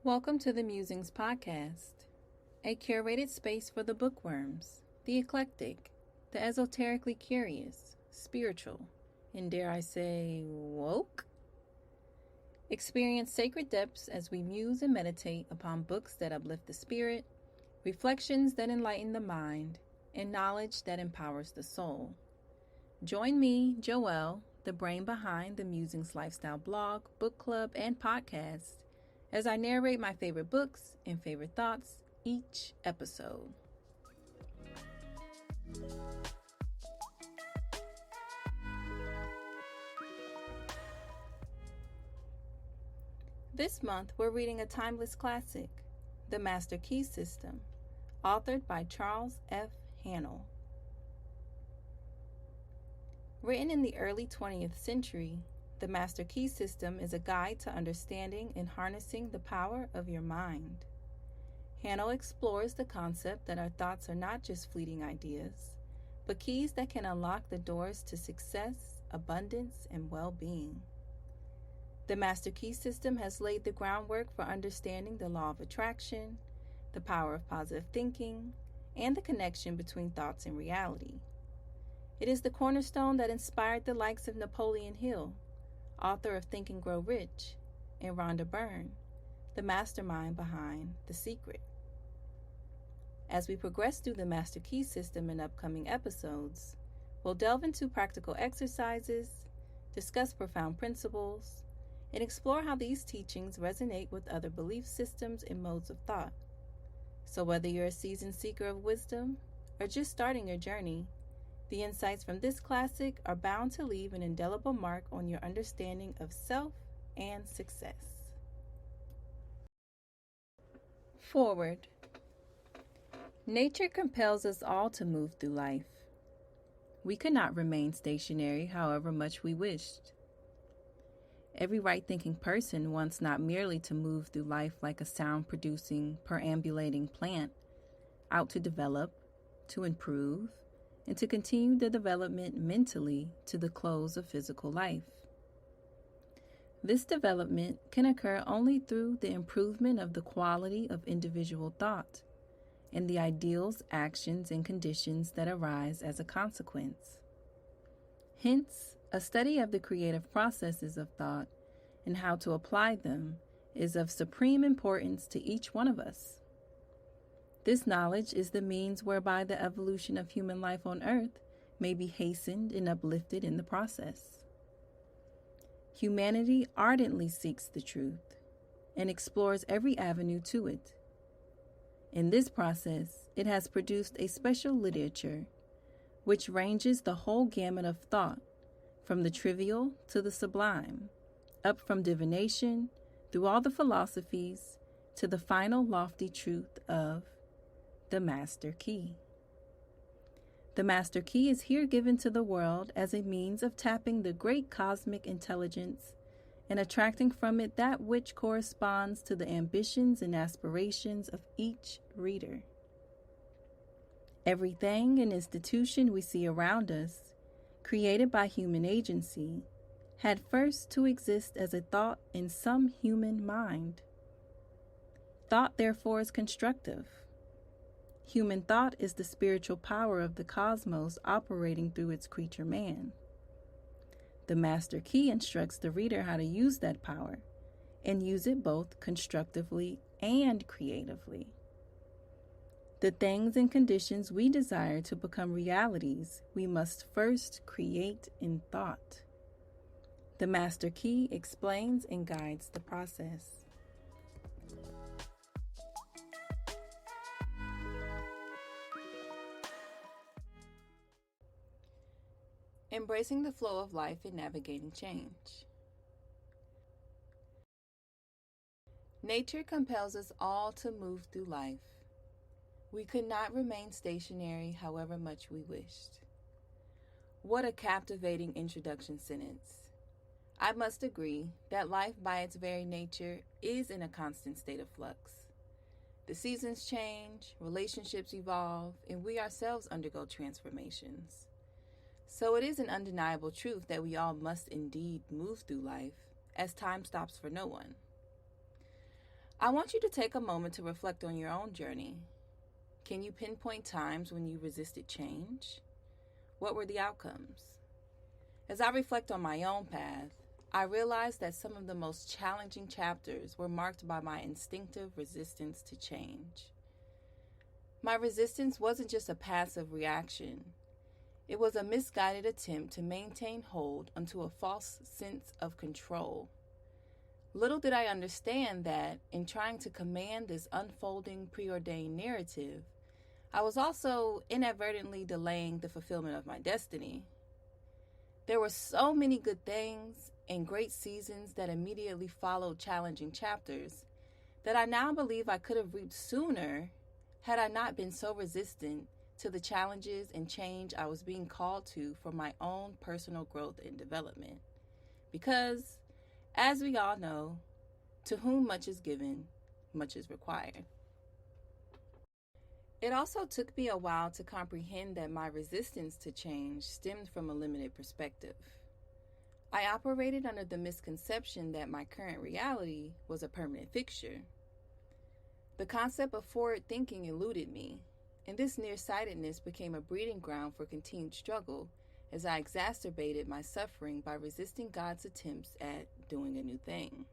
Welcome to the Musings Podcast, a curated space for the bookworms, the eclectic, the esoterically curious, spiritual, and dare I say, woke? Experience sacred depths as we muse and meditate upon books that uplift the spirit, reflections that enlighten the mind, and knowledge that empowers the soul. Join me, Joelle, the brain behind the Musings Lifestyle blog, book club, and podcast, as I narrate my favorite books and favorite thoughts each episode. This month, we're reading a timeless classic, The Master Key System, authored by Charles F. Haanel. Written in the early 20th century, the Master Key System is a guide to understanding and harnessing the power of your mind. Haanel explores the concept that our thoughts are not just fleeting ideas, but keys that can unlock the doors to success, abundance, and well-being. The Master Key System has laid the groundwork for understanding the law of attraction, the power of positive thinking, and the connection between thoughts and reality. It is the cornerstone that inspired the likes of Napoleon Hill, author of Think and Grow Rich, and Rhonda Byrne, the mastermind behind The Secret. As we progress through the Master Key System in upcoming episodes, we'll delve into practical exercises, discuss profound principles, and explore how these teachings resonate with other belief systems and modes of thought. So whether you're a seasoned seeker of wisdom or just starting your journey, the insights from this classic are bound to leave an indelible mark on your understanding of self and success. Foreword. Nature compels us all to move through life. We could not remain stationary however much we wished. Every right-thinking person wants not merely to move through life like a sound-producing, perambulating plant, out to develop, to improve, and to continue the development mentally to the close of physical life. This development can occur only through the improvement of the quality of individual thought and the ideals, actions, and conditions that arise as a consequence. Hence, a study of the creative processes of thought and how to apply them is of supreme importance to each one of us. This knowledge is the means whereby the evolution of human life on earth may be hastened and uplifted in the process. Humanity ardently seeks the truth and explores every avenue to it. In this process, it has produced a special literature which ranges the whole gamut of thought, from the trivial to the sublime, up from divination through all the philosophies to the final lofty truth of the Master Key. The Master Key is here given to the world as a means of tapping the great cosmic intelligence and attracting from it that which corresponds to the ambitions and aspirations of each reader. Everything and institution we see around us, created by human agency, had first to exist as a thought in some human mind. Thought, therefore, is constructive. Human thought is the spiritual power of the cosmos operating through its creature man. The Master Key instructs the reader how to use that power and use it both constructively and creatively. The things and conditions we desire to become realities, we must first create in thought. The Master Key explains and guides the process. Embracing the flow of life and navigating change. Nature compels us all to move through life. We could not remain stationary however much we wished. What a captivating introduction sentence. I must agree that life by its very nature is in a constant state of flux. The seasons change, relationships evolve, and we ourselves undergo transformations. So it is an undeniable truth that we all must indeed move through life, as time stops for no one. I want you to take a moment to reflect on your own journey. Can you pinpoint times when you resisted change? What were the outcomes? As I reflect on my own path, I realized that some of the most challenging chapters were marked by my instinctive resistance to change. My resistance wasn't just a passive reaction. It was a misguided attempt to maintain hold onto a false sense of control. Little did I understand that, in trying to command this unfolding preordained narrative, I was also inadvertently delaying the fulfillment of my destiny. There were so many good things and great seasons that immediately followed challenging chapters that I now believe I could have reaped sooner had I not been so resistant to the challenges and change I was being called to for my own personal growth and development. Because, as we all know, to whom much is given, much is required. It also took me a while to comprehend that my resistance to change stemmed from a limited perspective. I operated under the misconception that my current reality was a permanent fixture. The concept of forward thinking eluded me, and this nearsightedness became a breeding ground for continued struggle as I exacerbated my suffering by resisting God's attempts at doing a new thing.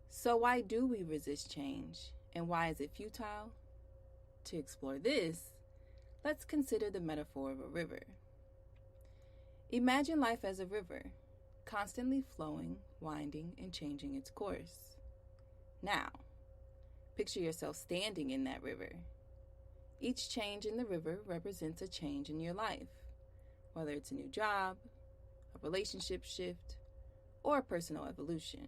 So why do we resist change, and why is it futile? To explore this, let's consider the metaphor of a river. Imagine life as a river, constantly flowing, winding, and changing its course. Now, picture yourself standing in that river. Each change in the river represents a change in your life, whether it's a new job, a relationship shift, or a personal evolution.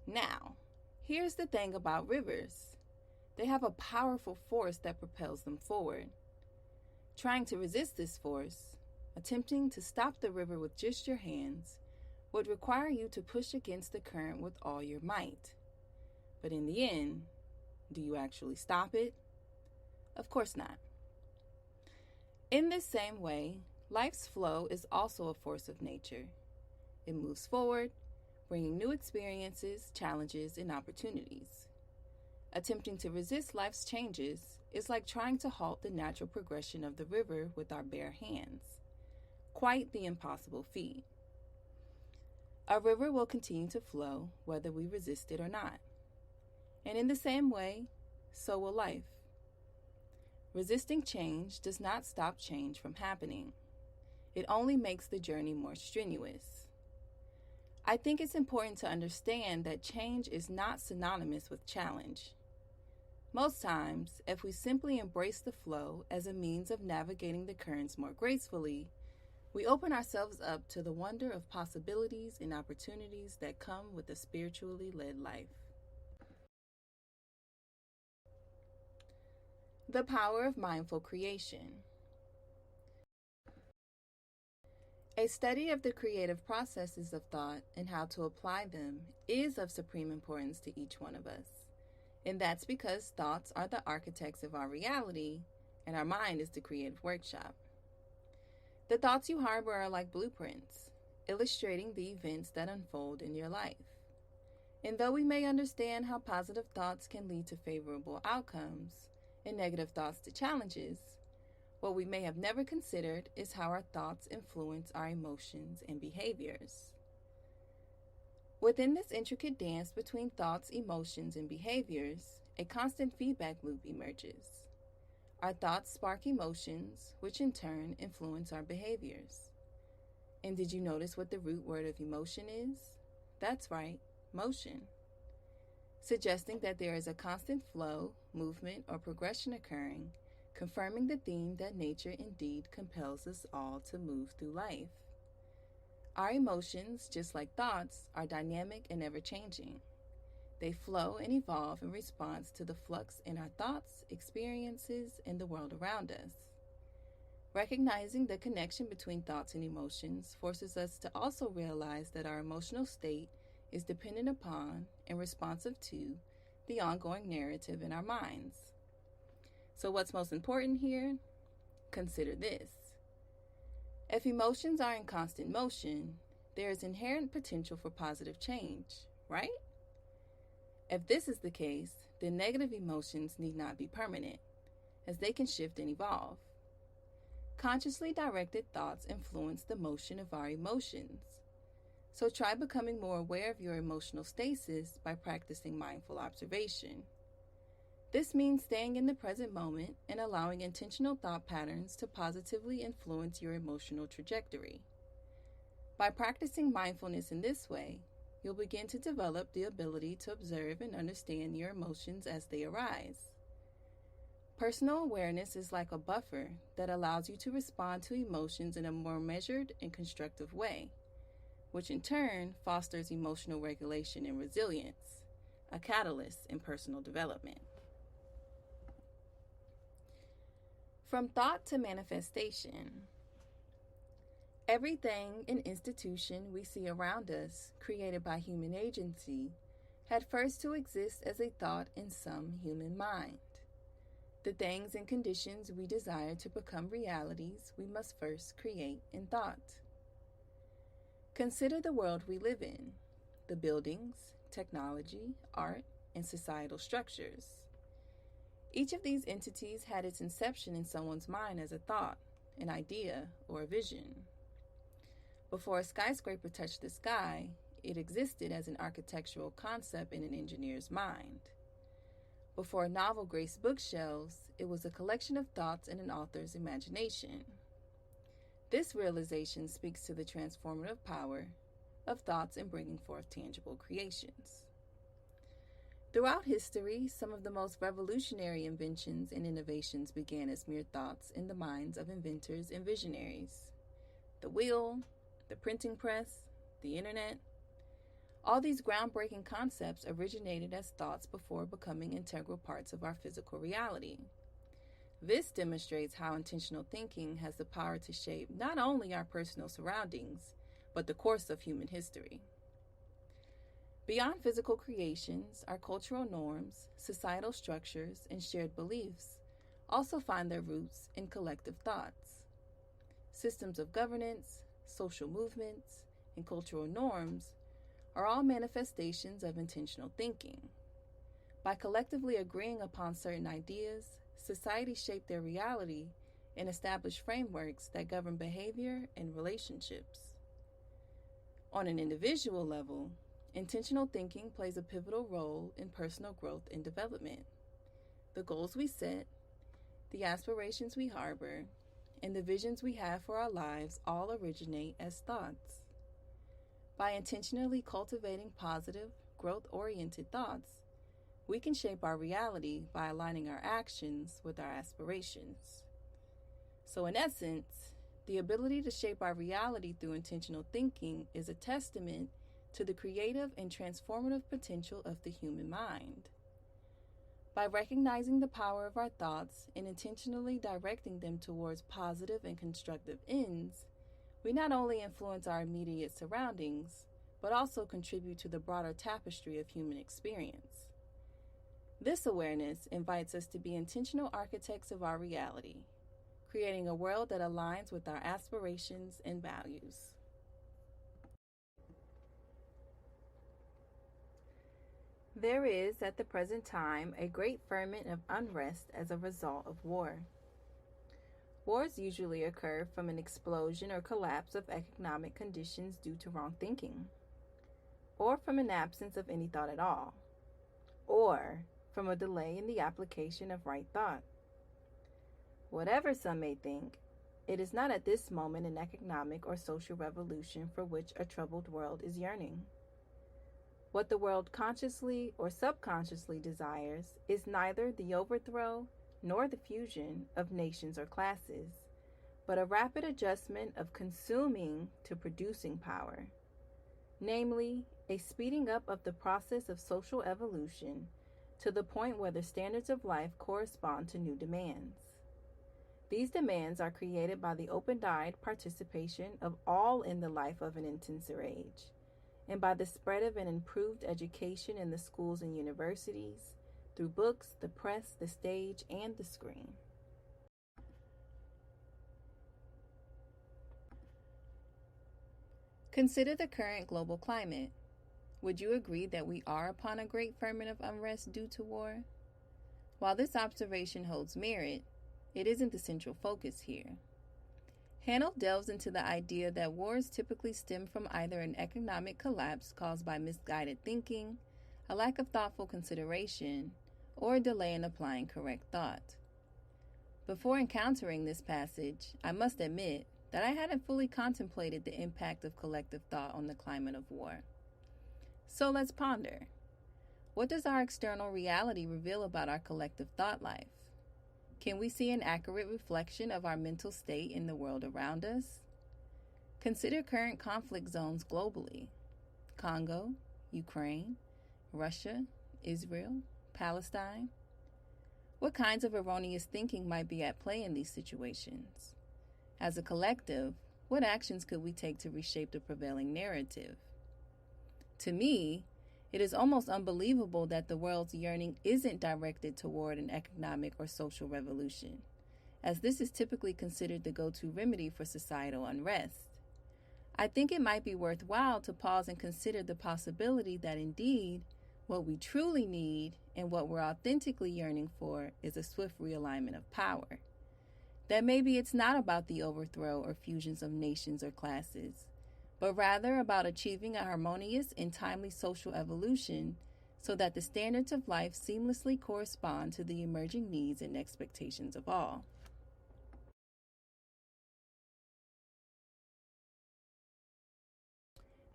Now, here's the thing about rivers. They have a powerful force that propels them forward. Trying to resist this force, attempting to stop the river with just your hands, would require you to push against the current with all your might. But in the end, do you actually stop it? Of course not. In this same way, life's flow is also a force of nature. It moves forward, bringing new experiences, challenges, and opportunities. Attempting to resist life's changes is like trying to halt the natural progression of the river with our bare hands. Quite the impossible feat. A river will continue to flow whether we resist it or not. And in the same way, so will life. Resisting change does not stop change from happening. It only makes the journey more strenuous. I think it's important to understand that change is not synonymous with challenge. Most times, if we simply embrace the flow as a means of navigating the currents more gracefully, we open ourselves up to the wonder of possibilities and opportunities that come with a spiritually led life. The power of mindful creation. A study of the creative processes of thought and how to apply them is of supreme importance to each one of us. And that's because thoughts are the architects of our reality, and our mind is the creative workshop. The thoughts you harbor are like blueprints, illustrating the events that unfold in your life. And though we may understand how positive thoughts can lead to favorable outcomes and negative thoughts to challenges, what we may have never considered is how our thoughts influence our emotions and behaviors. Within this intricate dance between thoughts, emotions, and behaviors, a constant feedback loop emerges. Our thoughts spark emotions, which in turn influence our behaviors. And did you notice what the root word of emotion is? That's right, motion. Suggesting that there is a constant flow, movement, or progression occurring, confirming the theme that nature indeed compels us all to move through life. Our emotions, just like thoughts, are dynamic and ever-changing. They flow and evolve in response to the flux in our thoughts, experiences, and the world around us. Recognizing the connection between thoughts and emotions forces us to also realize that our emotional state is dependent upon and responsive to the ongoing narrative in our minds. So, what's most important here? Consider this. If emotions are in constant motion, there is inherent potential for positive change, right? If this is the case, then negative emotions need not be permanent, as they can shift and evolve. Consciously directed thoughts influence the motion of our emotions. So try becoming more aware of your emotional stasis by practicing mindful observation. This means staying in the present moment and allowing intentional thought patterns to positively influence your emotional trajectory. By practicing mindfulness in this way, you'll begin to develop the ability to observe and understand your emotions as they arise. Personal awareness is like a buffer that allows you to respond to emotions in a more measured and constructive way, which in turn fosters emotional regulation and resilience, a catalyst in personal development. From thought to manifestation. Everything and institution we see around us, created by human agency, had first to exist as a thought in some human mind. The things and conditions we desire to become realities, we must first create in thought. Consider the world we live in, the buildings, technology, art, and societal structures. Each of these entities had its inception in someone's mind as a thought, an idea, or a vision. Before a skyscraper touched the sky, it existed as an architectural concept in an engineer's mind. Before a novel graced bookshelves, it was a collection of thoughts in an author's imagination. This realization speaks to the transformative power of thoughts in bringing forth tangible creations. Throughout history, some of the most revolutionary inventions and innovations began as mere thoughts in the minds of inventors and visionaries. The wheel, the printing press, the internet. All these groundbreaking concepts originated as thoughts before becoming integral parts of our physical reality. This demonstrates how intentional thinking has the power to shape not only our personal surroundings, but the course of human history. Beyond physical creations, our cultural norms, societal structures, and shared beliefs also find their roots in collective thoughts. Systems of governance, social movements, and cultural norms are all manifestations of intentional thinking. By collectively agreeing upon certain ideas, societies shape their reality and establish frameworks that govern behavior and relationships. On an individual level, intentional thinking plays a pivotal role in personal growth and development. The goals we set, the aspirations we harbor, and the visions we have for our lives all originate as thoughts. By intentionally cultivating positive, growth-oriented thoughts, we can shape our reality by aligning our actions with our aspirations. So in essence, the ability to shape our reality through intentional thinking is a testament to the creative and transformative potential of the human mind. By recognizing the power of our thoughts and intentionally directing them towards positive and constructive ends, we not only influence our immediate surroundings, but also contribute to the broader tapestry of human experience. This awareness invites us to be intentional architects of our reality, creating a world that aligns with our aspirations and values. There is, at the present time, a great ferment of unrest as a result of war. Wars usually occur from an explosion or collapse of economic conditions due to wrong thinking, or from an absence of any thought at all, or from a delay in the application of right thought. Whatever some may think, it is not at this moment an economic or social revolution for which a troubled world is yearning. What the world consciously or subconsciously desires is neither the overthrow nor the fusion of nations or classes, but a rapid adjustment of consuming to producing power, namely, a speeding up of the process of social evolution to the point where the standards of life correspond to new demands. These demands are created by the open-eyed participation of all in the life of an intenser age, and by the spread of an improved education in the schools and universities, through books, the press, the stage, and the screen. Consider the current global climate. Would you agree that we are upon a great ferment of unrest due to war? While this observation holds merit, it isn't the central focus here. Haanel delves into the idea that wars typically stem from either an economic collapse caused by misguided thinking, a lack of thoughtful consideration, or a delay in applying correct thought. Before encountering this passage, I must admit that I hadn't fully contemplated the impact of collective thought on the climate of war. So let's ponder. What does our external reality reveal about our collective thought life? Can we see an accurate reflection of our mental state in the world around us? Consider current conflict zones globally: Congo, Ukraine, Russia, Israel, Palestine. What kinds of erroneous thinking might be at play in these situations? As a collective, what actions could we take to reshape the prevailing narrative? To me, it is almost unbelievable that the world's yearning isn't directed toward an economic or social revolution, as this is typically considered the go-to remedy for societal unrest. I think it might be worthwhile to pause and consider the possibility that indeed, what we truly need and what we're authentically yearning for is a swift realignment of power. That maybe it's not about the overthrow or fusions of nations or classes, but rather about achieving a harmonious and timely social evolution so that the standards of life seamlessly correspond to the emerging needs and expectations of all.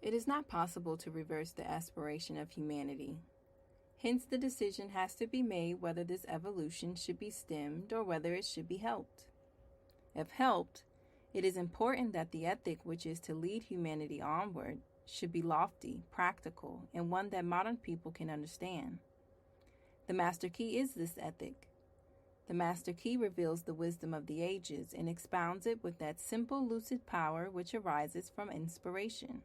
It is not possible to reverse the aspiration of humanity. Hence, the decision has to be made whether this evolution should be stemmed or whether it should be helped. If helped, it is important that the ethic which is to lead humanity onward should be lofty, practical, and one that modern people can understand. The Master Key is this ethic. The Master Key reveals the wisdom of the ages and expounds it with that simple, lucid power which arises from inspiration.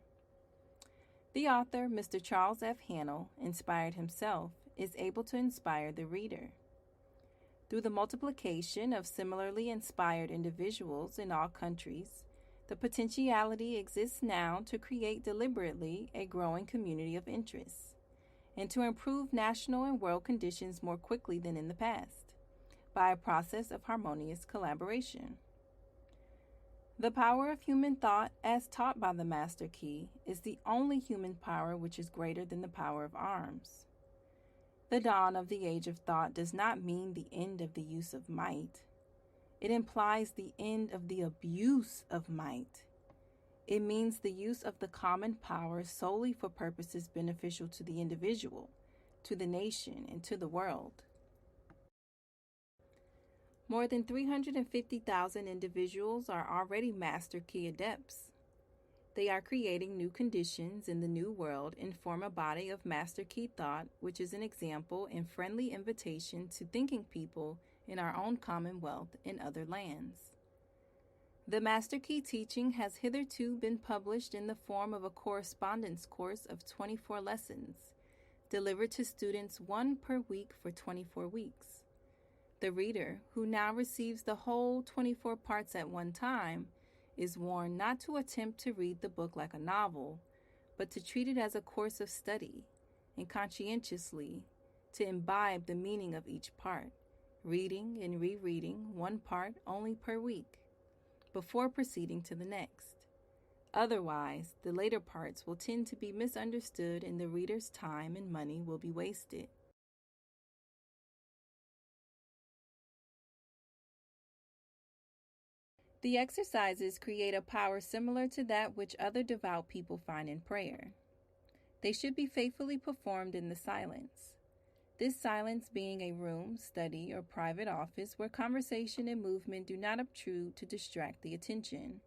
The author, Mr. Charles F. Haanel, inspired himself, is able to inspire the reader. Through the multiplication of similarly inspired individuals in all countries, the potentiality exists now to create deliberately a growing community of interests, and to improve national and world conditions more quickly than in the past, by a process of harmonious collaboration. The power of human thought, as taught by the Master Key, is the only human power which is greater than the power of arms. The dawn of the age of thought does not mean the end of the use of might. It implies the end of the abuse of might. It means the use of the common power solely for purposes beneficial to the individual, to the nation, and to the world. More than 350,000 individuals are already Master Key adepts. They are creating new conditions in the new world and form a body of Master Key thought, which is an example and friendly invitation to thinking people in our own commonwealth and other lands. The Master Key teaching has hitherto been published in the form of a correspondence course of 24 lessons, delivered to students 1 per week for 24 weeks. The reader, who now receives the whole 24 parts at one time, is warned not to attempt to read the book like a novel, but to treat it as a course of study, and conscientiously to imbibe the meaning of each part, reading and rereading one part only per week, before proceeding to the next. Otherwise, the later parts will tend to be misunderstood and the reader's time and money will be wasted. The exercises create a power similar to that which other devout people find in prayer. They should be faithfully performed in the silence. This silence being a room, study, or private office where conversation and movement do not obtrude to distract the attention.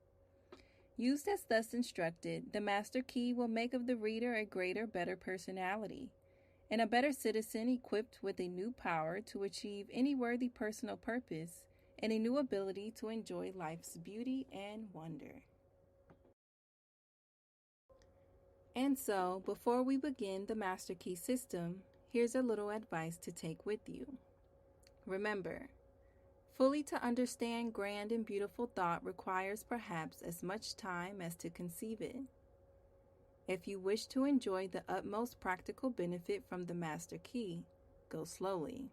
Used as thus instructed, the Master Key will make of the reader a greater, better personality, and a better citizen equipped with a new power to achieve any worthy personal purpose and a new ability to enjoy life's beauty and wonder. And so, before we begin the Master Key system, here's a little advice to take with you. Remember, fully to understand grand and beautiful thought requires perhaps as much time as to conceive it. If you wish to enjoy the utmost practical benefit from the Master Key, go slowly.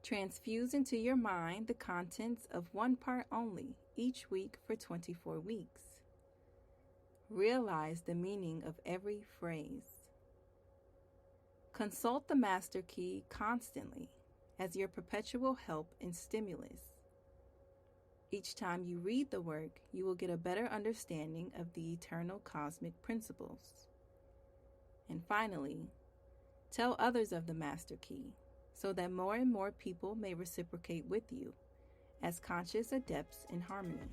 Transfuse into your mind the contents of one part only each week for 24 weeks. Realize the meaning of every phrase. Consult the Master Key constantly as your perpetual help and stimulus. Each time you read the work, you will get a better understanding of the eternal cosmic principles. And finally, tell others of the Master Key so that more and more people may reciprocate with you as conscious adepts in harmony.